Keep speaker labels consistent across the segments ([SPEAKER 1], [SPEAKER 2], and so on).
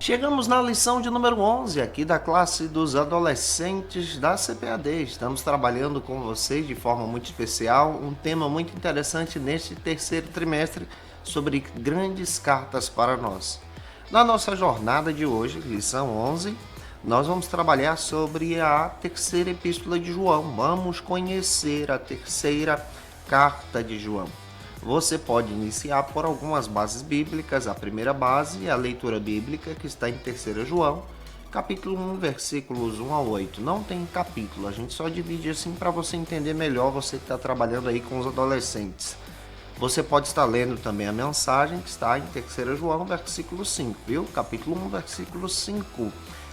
[SPEAKER 1] Chegamos na lição de número 11 aqui da classe dos adolescentes da CPAD. Estamos trabalhando com vocês de forma muito especial, um tema muito interessante neste terceiro trimestre sobre grandes cartas para nós. Na nossa jornada de hoje, lição 11, nós vamos trabalhar sobre a terceira epístola de João. Vamos conhecer a terceira carta de João. Você pode iniciar por algumas bases bíblicas. A primeira base é a leitura bíblica, que está em 3 João, capítulo 1, versículos 1 a 8. Não tem capítulo, a gente só divide assim para você entender melhor, você que está trabalhando aí com os adolescentes. Você pode estar lendo também a mensagem que está em 3 João, versículo 5, viu? Capítulo 1, versículo 5.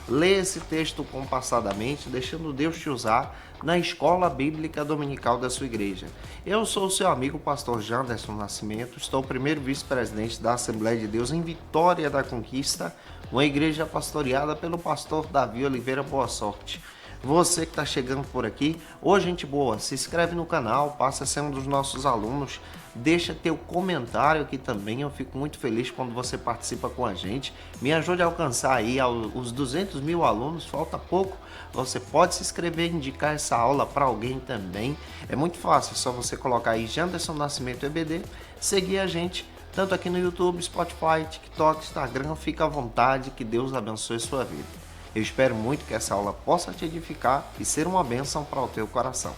[SPEAKER 1] Lê esse texto compassadamente, deixando Deus te usar na escola bíblica dominical da sua igreja. Eu sou o seu amigo, pastor Janderson Nascimento, estou o primeiro vice-presidente da Assembleia de Deus em Vitória da Conquista, uma igreja pastoreada pelo pastor Davi Oliveira Boa Sorte. Você que está chegando por aqui, ô gente boa, se inscreve no canal, passa a ser um dos nossos alunos, deixa teu comentário aqui também, eu fico muito feliz quando você participa com a gente, me ajude a alcançar aí os 200 mil alunos, falta pouco, você pode se inscrever e indicar essa aula para alguém também, é muito fácil, é só você colocar aí Janderson Nascimento EBD, seguir a gente, tanto aqui no YouTube, Spotify, TikTok, Instagram, fica à vontade, que Deus abençoe sua vida. Eu espero muito que essa aula possa te edificar e ser uma bênção para o teu coração.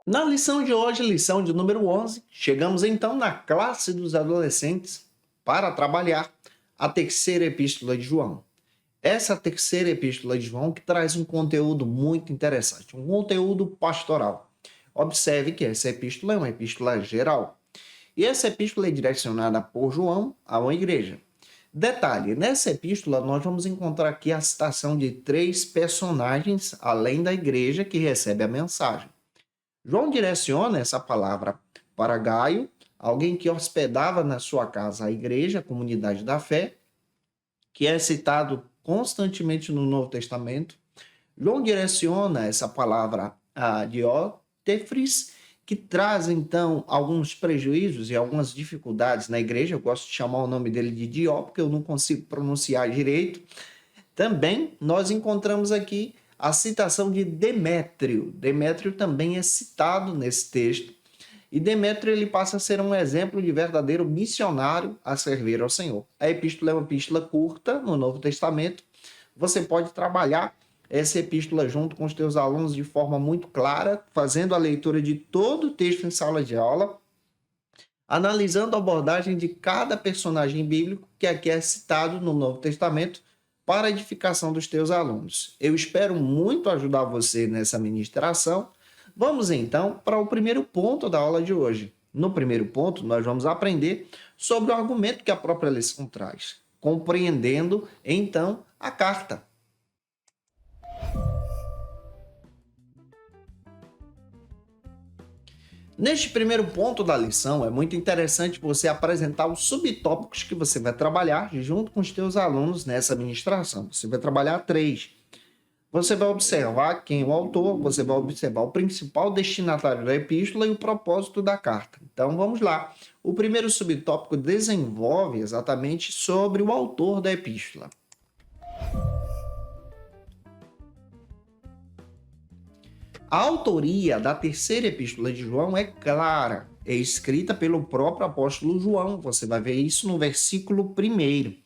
[SPEAKER 1] Na lição de hoje, lição de número 11, chegamos então na classe dos adolescentes para trabalhar a terceira epístola de João. Essa terceira epístola de João que traz um conteúdo muito interessante, um conteúdo pastoral. Observe que essa epístola é uma epístola geral. E essa epístola é direcionada por João a uma igreja. Detalhe, nessa epístola nós vamos encontrar aqui a citação de 3 personagens, além da igreja que recebe a mensagem. João direciona essa palavra para Gaio, alguém que hospedava na sua casa a igreja, a comunidade da fé, que é citado constantemente no Novo Testamento. João direciona essa palavra a Diótrefes, que traz, então, alguns prejuízos e algumas dificuldades na igreja. Eu gosto de chamar o nome dele de Dió, porque eu não consigo pronunciar direito. Também nós encontramos aqui a citação de Demétrio. Demétrio também é citado nesse texto. E Demétrio ele passa a ser um exemplo de verdadeiro missionário a servir ao Senhor. A epístola é uma epístola curta no Novo Testamento. Você pode trabalhar essa epístola junto com os teus alunos de forma muito clara, fazendo a leitura de todo o texto em sala de aula, analisando a abordagem de cada personagem bíblico que aqui é citado no Novo Testamento para a edificação dos teus alunos. Eu espero muito ajudar você nessa ministração. Vamos então para o primeiro ponto da aula de hoje. No primeiro ponto, nós vamos aprender sobre o argumento que a própria lição traz, compreendendo então a carta. Neste primeiro ponto da lição, é muito interessante você apresentar os subtópicos que você vai trabalhar junto com os teus alunos nessa ministração. Você vai trabalhar 3. Você vai observar quem é o autor, você vai observar o principal destinatário da epístola e o propósito da carta. Então, vamos lá. O primeiro subtópico desenvolve exatamente sobre o autor da epístola. A autoria da terceira epístola de João é clara, é escrita pelo próprio apóstolo João, você vai ver isso no versículo 1.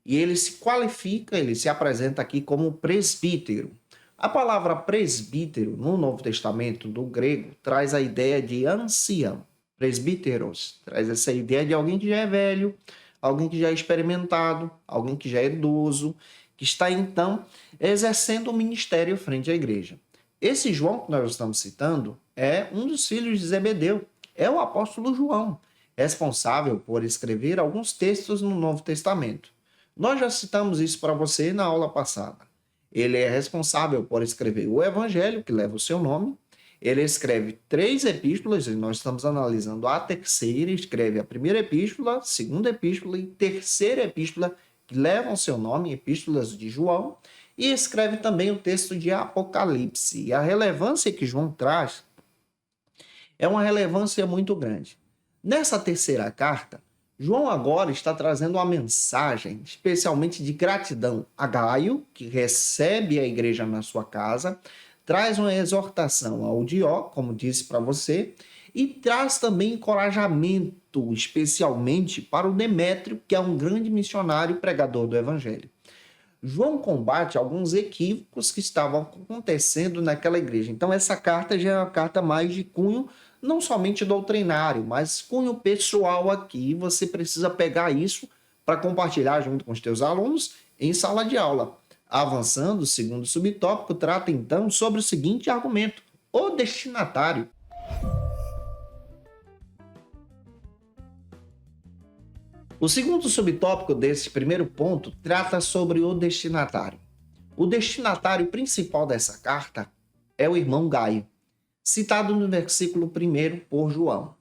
[SPEAKER 1] E ele se qualifica, ele se apresenta aqui como presbítero. A palavra presbítero no Novo Testamento, do grego, traz a ideia de ancião, presbíteros, traz essa ideia de alguém que já é velho, alguém que já é experimentado, alguém que já é idoso, que está então exercendo o ministério frente à igreja. Esse João que nós estamos citando é um dos filhos de Zebedeu, é o apóstolo João, responsável por escrever alguns textos no Novo Testamento. Nós já citamos isso para você na aula passada. Ele é responsável por escrever o Evangelho, que leva o seu nome. Ele escreve 3 epístolas, e nós estamos analisando a terceira, escreve a primeira epístola, a segunda epístola e terceira epístola, que levam o seu nome, epístolas de João. E escreve também o texto de Apocalipse. E a relevância que João traz é uma relevância muito grande. Nessa terceira carta, João agora está trazendo uma mensagem, especialmente de gratidão a Gaio, que recebe a igreja na sua casa, traz uma exortação ao Dió, como disse para você, e traz também encorajamento, especialmente para o Demétrio, que é um grande missionário e pregador do evangelho. João combate alguns equívocos que estavam acontecendo naquela igreja. Então, essa carta já é uma carta mais de cunho, não somente doutrinário, mas cunho pessoal aqui. Você precisa pegar isso para compartilhar junto com os teus alunos em sala de aula. Avançando, o segundo subtópico trata então sobre o seguinte argumento: o destinatário. O segundo subtópico desse primeiro ponto trata sobre o destinatário. O destinatário principal dessa carta é o irmão Gaio, citado no versículo 1 por João.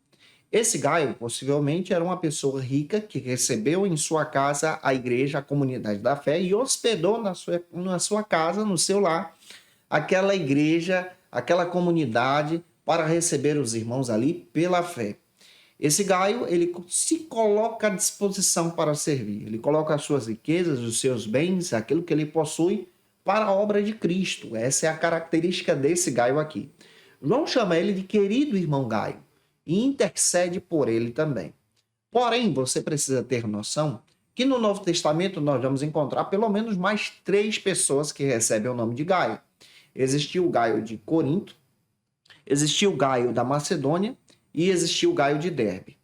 [SPEAKER 1] Esse Gaio possivelmente era uma pessoa rica que recebeu em sua casa a igreja, a comunidade da fé, e hospedou na sua casa, no seu lar, aquela igreja, aquela comunidade, para receber os irmãos ali pela fé. Esse Gaio, ele se coloca à disposição para servir. Ele coloca as suas riquezas, os seus bens, aquilo que ele possui, para a obra de Cristo. Essa é a característica desse Gaio aqui. João chama ele de querido irmão Gaio e intercede por ele também. Porém, você precisa ter noção que no Novo Testamento nós vamos encontrar pelo menos mais 3 pessoas que recebem o nome de Gaio. Existiu o Gaio de Corinto, existiu o Gaio da Macedônia, e existiu o Gaio de Derbe.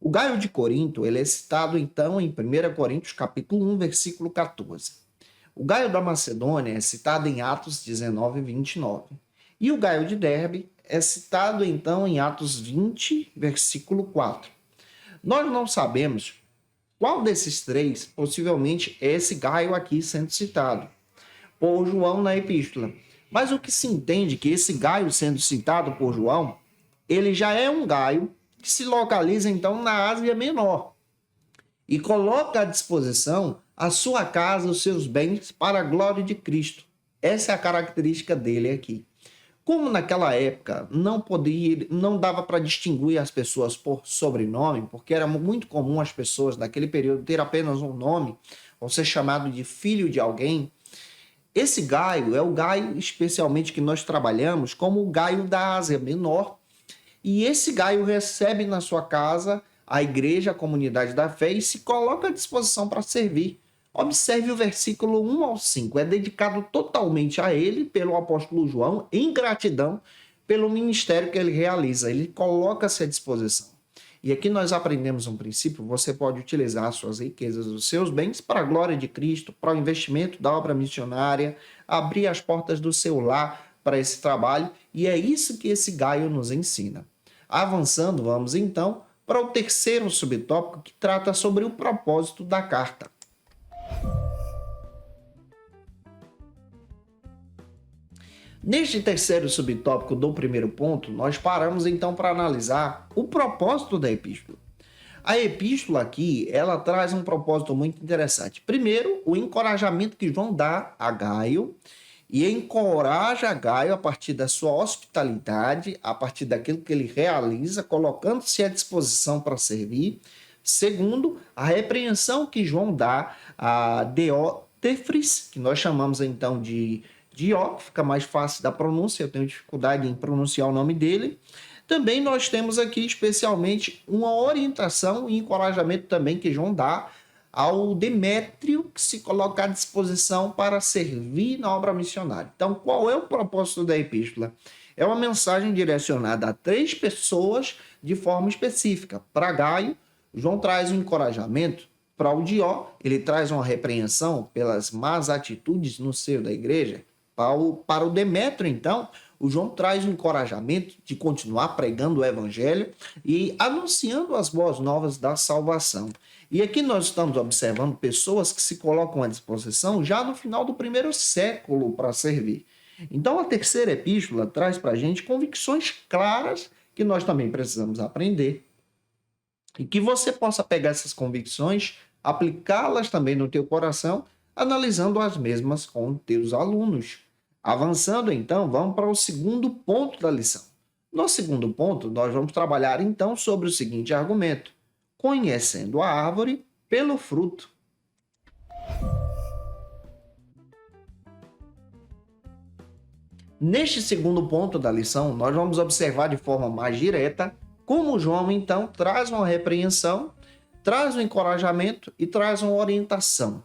[SPEAKER 1] O Gaio de Corinto, ele é citado então em 1 Coríntios capítulo 1, versículo 14. O Gaio da Macedônia é citado em Atos 19, 29. E o Gaio de Derbe é citado então em Atos 20, versículo 4. Nós não sabemos qual desses 3 possivelmente é esse Gaio aqui sendo citado por João na epístola. Mas o que se entende que esse Gaio sendo citado por João, ele já é um Gaio que se localiza então na Ásia Menor e coloca à disposição a sua casa, os seus bens para a glória de Cristo. Essa é a característica dele aqui. Como naquela época não dava para distinguir as pessoas por sobrenome, porque era muito comum as pessoas naquele período ter apenas um nome ou ser chamado de filho de alguém, esse Gaio é o Gaio especialmente que nós trabalhamos como o Gaio da Ásia Menor. E esse Gaio recebe na sua casa a igreja, a comunidade da fé e se coloca à disposição para servir. Observe o versículo 1 ao 5. É dedicado totalmente a ele, pelo apóstolo João, em gratidão pelo ministério que ele realiza. Ele coloca-se à disposição. E aqui nós aprendemos um princípio: você pode utilizar as suas riquezas, os seus bens para a glória de Cristo, para o investimento da obra missionária, abrir as portas do seu lar para esse trabalho. E é isso que esse Gaio nos ensina. Avançando, vamos então para o terceiro subtópico que trata sobre o propósito da carta. Neste terceiro subtópico do primeiro ponto, nós paramos então para analisar o propósito da epístola. A epístola aqui, ela traz um propósito muito interessante. Primeiro, o encorajamento que João dá a Gaio, e encoraja Gaio a partir da sua hospitalidade, a partir daquilo que ele realiza, colocando-se à disposição para servir. Segundo, a repreensão que João dá a Diótrefes, que nós chamamos então de Dió, fica mais fácil da pronúncia, eu tenho dificuldade em pronunciar o nome dele. Também nós temos aqui especialmente uma orientação e encorajamento também que João dá ao Demétrio, que se coloca à disposição para servir na obra missionária. Então, qual é o propósito da epístola? É uma mensagem direcionada a 3 pessoas de forma específica. Para Gaio, João traz um encorajamento. Para o Dió, ele traz uma repreensão pelas más atitudes no seio da igreja. Para o Demétrio, então, o João traz um encorajamento de continuar pregando o evangelho e anunciando as boas novas da salvação. E aqui nós estamos observando pessoas que se colocam à disposição já no final do 1º século para servir. Então, a terceira epístola traz para a gente convicções claras que nós também precisamos aprender. E que você possa pegar essas convicções, aplicá-las também no teu coração, analisando as mesmas com teus alunos. Avançando, então, vamos para o segundo ponto da lição. No segundo ponto, nós vamos trabalhar, então, sobre o seguinte argumento: conhecendo a árvore pelo fruto. Neste segundo ponto da lição, nós vamos observar de forma mais direta como João, então, traz uma repreensão, traz um encorajamento e traz uma orientação.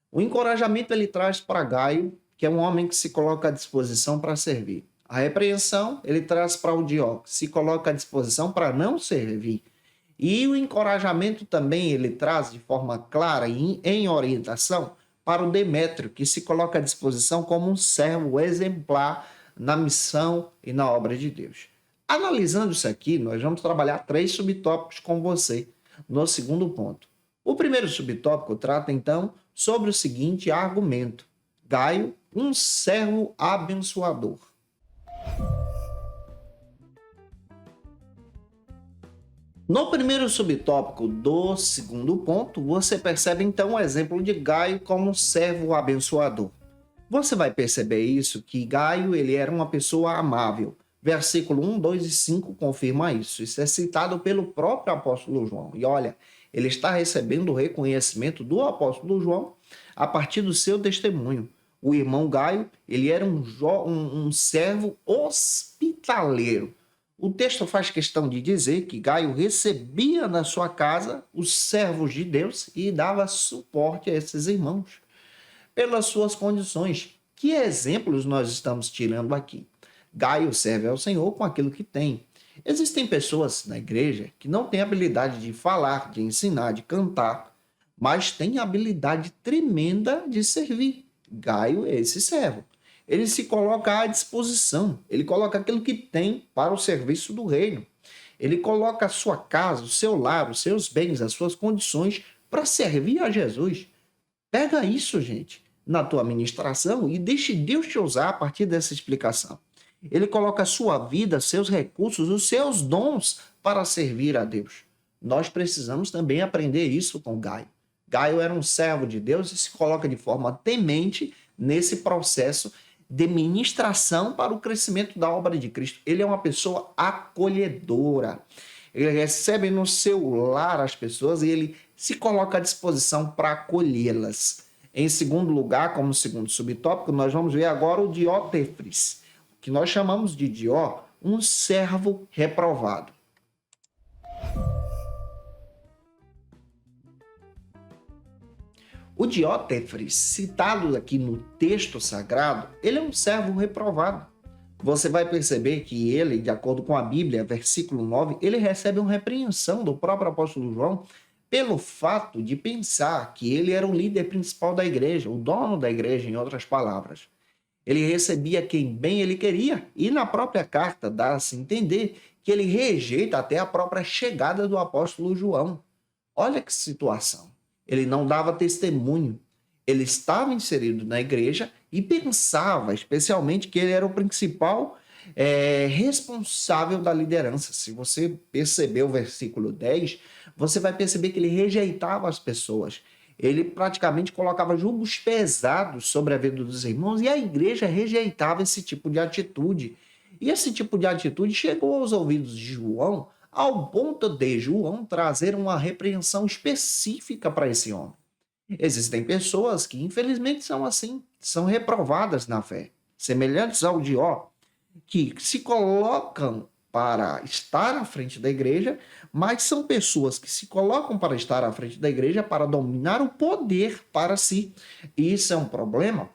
[SPEAKER 1] O encorajamento ele traz para Gaio, que é um homem que se coloca à disposição para servir. A repreensão ele traz para o Dió, que se coloca à disposição para não servir. E o encorajamento também ele traz de forma clara e em orientação para o Demétrio, que se coloca à disposição como um servo exemplar na missão e na obra de Deus. Analisando isso aqui, nós vamos trabalhar 3 subtópicos com você no segundo ponto. O primeiro subtópico trata, então, sobre o seguinte argumento: Gaio, um servo abençoador. No primeiro subtópico do segundo ponto, você percebe então o exemplo de Gaio como servo abençoador. Você vai perceber isso, que Gaio ele era uma pessoa amável. Versículo 1, 2 e 5 confirma isso. Isso é citado pelo próprio apóstolo João. E olha, ele está recebendo o reconhecimento do apóstolo João a partir do seu testemunho. O irmão Gaio, ele era um servo hospitaleiro. O texto faz questão de dizer que Gaio recebia na sua casa os servos de Deus e dava suporte a esses irmãos pelas suas condições. Que exemplos nós estamos tirando aqui? Gaio serve ao Senhor com aquilo que tem. Existem pessoas na igreja que não têm habilidade de falar, de ensinar, de cantar, mas têm habilidade tremenda de servir. Gaio é esse servo. Ele se coloca à disposição, ele coloca aquilo que tem para o serviço do reino. Ele coloca a sua casa, o seu lar, os seus bens, as suas condições para servir a Jesus. Pega isso, gente, na tua ministração e deixe Deus te usar a partir dessa explicação. Ele coloca a sua vida, seus recursos, os seus dons para servir a Deus. Nós precisamos também aprender isso com Gaio. Gaio era um servo de Deus e se coloca de forma temente nesse processo de ministração para o crescimento da obra de Cristo. Ele é uma pessoa acolhedora. Ele recebe no seu lar as pessoas e ele se coloca à disposição para acolhê-las. Em segundo lugar, como segundo subtópico, nós vamos ver agora o Diótrefes, que nós chamamos de Dió, um servo reprovado. O Diótrefes, citado aqui no texto sagrado, ele é um servo reprovado. Você vai perceber que ele, de acordo com a Bíblia, versículo 9, ele recebe uma repreensão do próprio apóstolo João pelo fato de pensar que ele era o líder principal da igreja, o dono da igreja, em outras palavras. Ele recebia quem bem ele queria e na própria carta dá-se a entender que ele rejeita até a própria chegada do apóstolo João. Olha que situação. Ele não dava testemunho. Ele estava inserido na igreja e pensava, especialmente, que ele era o principal responsável da liderança. Se você perceber o versículo 10, você vai perceber que ele rejeitava as pessoas. Ele praticamente colocava julgos pesados sobre a vida dos irmãos e a igreja rejeitava esse tipo de atitude. E esse tipo de atitude chegou aos ouvidos de João ao ponto de João trazer uma repreensão específica para esse homem. Existem pessoas que, infelizmente, são assim, são reprovadas na fé, semelhantes ao Dió, que se colocam para estar à frente da igreja, mas são pessoas que se colocam para estar à frente da igreja para dominar o poder para si. E isso é um problema.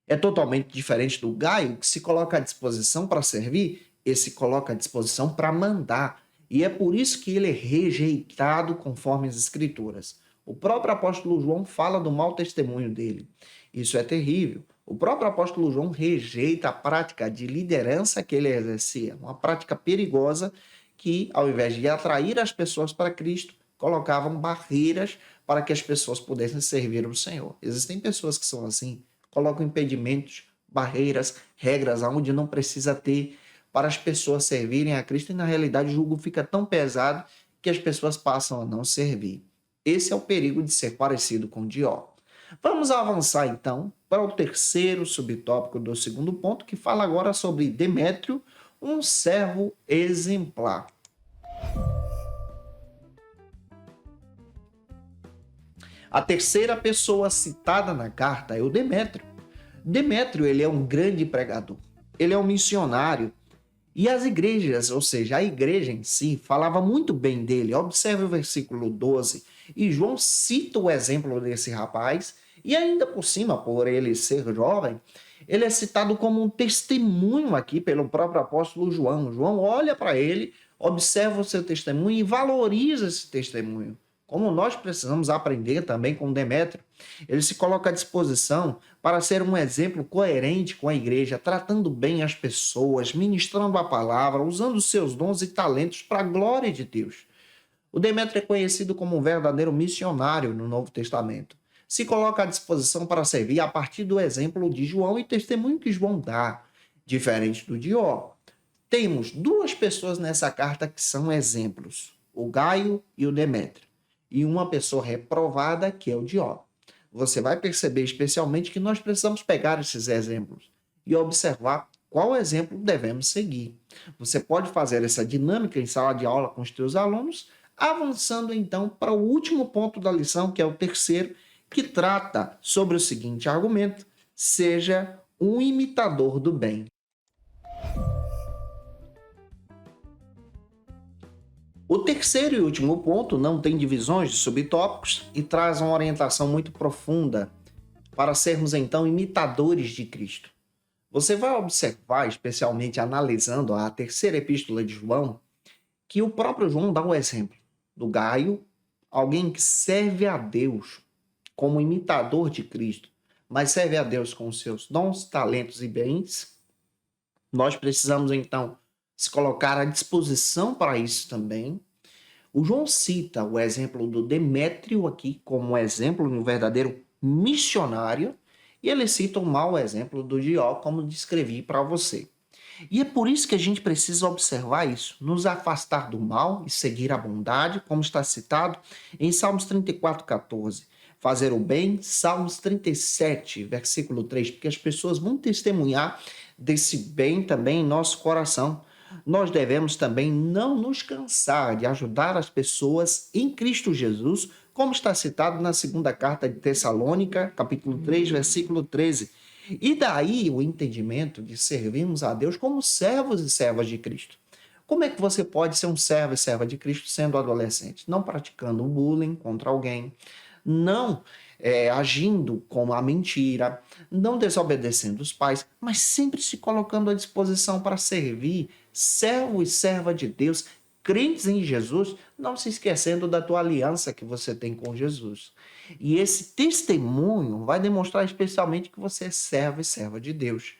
[SPEAKER 1] É totalmente diferente do Gaio, que se coloca à disposição para servir, ele se coloca à disposição para mandar. E é por isso que ele é rejeitado conforme as Escrituras. O próprio apóstolo João fala do mau testemunho dele. Isso é terrível. O próprio apóstolo João rejeita a prática de liderança que ele exercia, uma prática perigosa que, ao invés de atrair as pessoas para Cristo, colocavam barreiras para que as pessoas pudessem servir ao Senhor. Existem pessoas que são assim, colocam impedimentos, barreiras, regras onde não precisa ter para as pessoas servirem a Cristo e, na realidade, o jugo fica tão pesado que as pessoas passam a não servir. Esse é o perigo de ser parecido com Dió. Vamos avançar, então, para o terceiro subtópico do segundo ponto, que fala agora sobre Demétrio, um servo exemplar. A terceira pessoa citada na carta é o Demétrio. Demétrio, ele é um grande pregador, ele é um missionário, e as igrejas, ou seja, a igreja em si, falava muito bem dele. Observe o versículo 12, e João cita o exemplo desse rapaz, e ainda por cima, por ele ser jovem, ele é citado como um testemunho aqui pelo próprio apóstolo João. João olha para ele, observa o seu testemunho e valoriza esse testemunho. Como nós precisamos aprender também com Demétrio, ele se coloca à disposição para ser um exemplo coerente com a igreja, tratando bem as pessoas, ministrando a palavra, usando seus dons e talentos para a glória de Deus. O Demétrio é conhecido como um verdadeiro missionário no Novo Testamento. Se coloca à disposição para servir a partir do exemplo de João e testemunho que João dá, diferente do Dió. Temos duas pessoas nessa carta que são exemplos, o Gaio e o Demétrio, e uma pessoa reprovada que é o Dió. Você vai perceber especialmente que nós precisamos pegar esses exemplos e observar qual exemplo devemos seguir. Você pode fazer essa dinâmica em sala de aula com os teus alunos, avançando então para o último ponto da lição, que é o terceiro, que trata sobre o seguinte argumento: seja um imitador do bem. O terceiro e último ponto não tem divisões de subtópicos e traz uma orientação muito profunda para sermos então imitadores de Cristo. Você vai observar, especialmente analisando a terceira epístola de João, que o próprio João dá um exemplo do Gaio, alguém que serve a Deus como imitador de Cristo, mas serve a Deus com os seus dons, talentos e bens. Nós precisamos então se colocar à disposição para isso também. O João cita o exemplo do Demétrio aqui como exemplo de um verdadeiro missionário, e ele cita o mau exemplo do Dió, como descrevi para você. E é por isso que a gente precisa observar isso, nos afastar do mal e seguir a bondade, como está citado em Salmos 34:14. Fazer o bem, Salmos 37, versículo 3, porque as pessoas vão testemunhar desse bem também em nosso coração. Nós devemos também não nos cansar de ajudar as pessoas em Cristo Jesus, como está citado na segunda carta de Tessalônica, capítulo 3, versículo 13. E daí o entendimento de servirmos a Deus como servos e servas de Cristo. Como é que você pode ser um servo e serva de Cristo sendo adolescente? Não praticando bullying contra alguém, não agindo com a mentira, não desobedecendo os pais, mas sempre se colocando à disposição para servir, servo e serva de Deus, crentes em Jesus, não se esquecendo da tua aliança que você tem com Jesus. E esse testemunho vai demonstrar especialmente que você é servo e serva de Deus.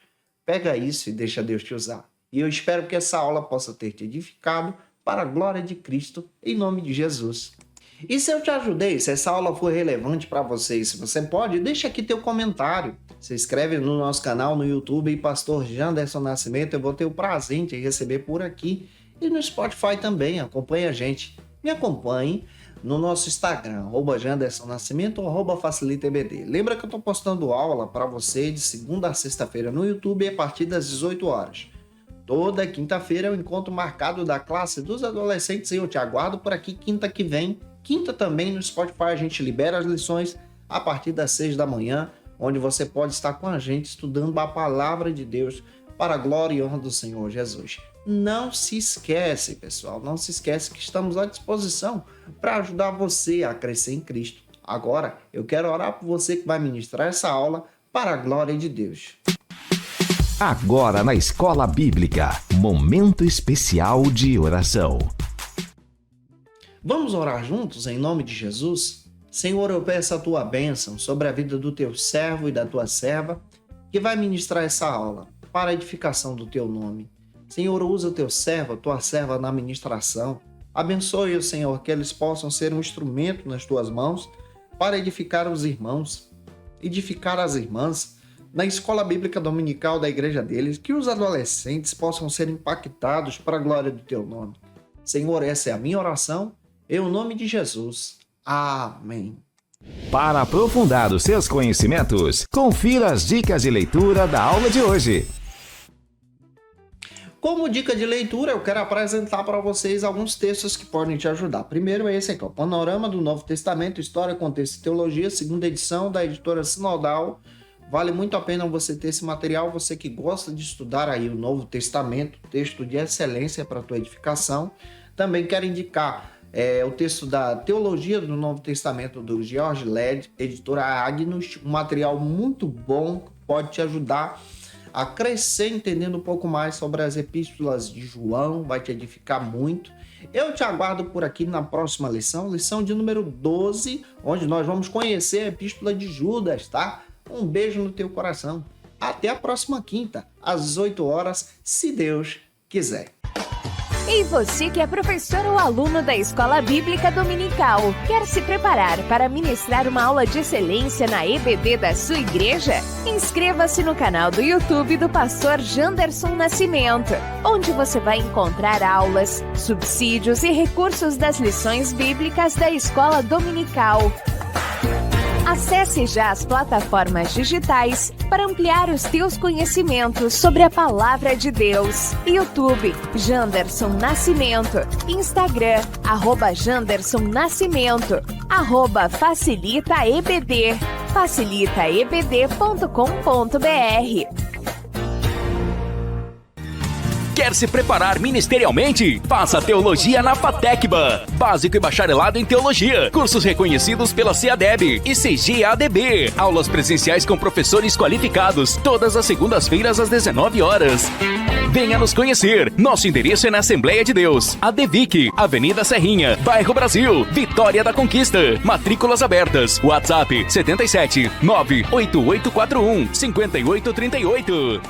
[SPEAKER 1] Pega isso e deixa Deus te usar. E eu espero que essa aula possa ter te edificado para a glória de Cristo, em nome de Jesus. E se eu te ajudei, se essa aula foi relevante para você, se você pode, deixa aqui teu comentário. Se inscreve no nosso canal no YouTube e Pastor Janderson Nascimento, eu vou ter o prazer de te receber por aqui. E no Spotify também, acompanha a gente. Me acompanhe no nosso Instagram, @Janderson Nascimento ou @FacilitaEBD. Lembra que eu estou postando aula para você de segunda a sexta-feira no YouTube a partir das 18 horas. Toda quinta-feira é o encontro marcado da classe dos adolescentes e eu te aguardo por aqui quinta que vem. Quinta também no Spotify a gente libera as lições a partir das 6 da manhã, onde você pode estar com a gente estudando a palavra de Deus para a glória e honra do Senhor Jesus. Não se esquece, pessoal, não se esquece que estamos à disposição para ajudar você a crescer em Cristo. Agora, eu quero orar por você que vai ministrar essa aula para a glória de Deus.
[SPEAKER 2] Agora na Escola Bíblica, momento especial de oração.
[SPEAKER 1] Vamos orar juntos em nome de Jesus? Senhor, eu peço a tua bênção sobre a vida do teu servo e da tua serva que vai ministrar essa aula para a edificação do teu nome. Senhor, usa o teu servo, a tua serva na ministração. Abençoe, Senhor, que eles possam ser um instrumento nas tuas mãos para edificar os irmãos, edificar as irmãs, na escola bíblica dominical da igreja deles, que os adolescentes possam ser impactados para a glória do teu nome. Senhor, essa é a minha oração, em nome de Jesus. Amém.
[SPEAKER 2] Para aprofundar os seus conhecimentos, confira as dicas de leitura da aula de hoje.
[SPEAKER 1] Como dica de leitura, eu quero apresentar para vocês alguns textos que podem te ajudar. Primeiro é esse aqui, ó, Panorama do Novo Testamento, História, Contexto e Teologia, segunda edição da editora Sinodal. Vale muito a pena você ter esse material, você que gosta de estudar aí o Novo Testamento, texto de excelência para a tua edificação. Também quero indicar o texto da Teologia do Novo Testamento do George Led, editora Agnus, um material muito bom que pode te ajudar a crescer entendendo um pouco mais sobre as epístolas de João, vai te edificar muito. Eu te aguardo por aqui na próxima lição, lição de número 12, onde nós vamos conhecer a epístola de Judas, tá? Um beijo no teu coração. Até a próxima quinta, às 8 horas, se Deus quiser.
[SPEAKER 3] E você que é professor ou aluno da Escola Bíblica Dominical, quer se preparar para ministrar uma aula de excelência na EBD da sua igreja? Inscreva-se no canal do YouTube do pastor Janderson Nascimento, onde você vai encontrar aulas, subsídios e recursos das lições bíblicas da Escola Dominical. Acesse já as plataformas digitais para ampliar os teus conhecimentos sobre a Palavra de Deus. YouTube, Janderson Nascimento. Instagram, @Janderson Nascimento. @FacilitaEBD. facilitaebd.com.br.
[SPEAKER 4] Quer se preparar ministerialmente? Faça Teologia na FATECBA. Básico e bacharelado em Teologia. Cursos reconhecidos pela CEADEB e CGADB. Aulas presenciais com professores qualificados. Todas as segundas-feiras às 19 horas. Venha nos conhecer. Nosso endereço é na Assembleia de Deus. ADVIC, Avenida Serrinha, Bairro Brasil, Vitória da Conquista. Matrículas abertas. WhatsApp 77 98841 5838.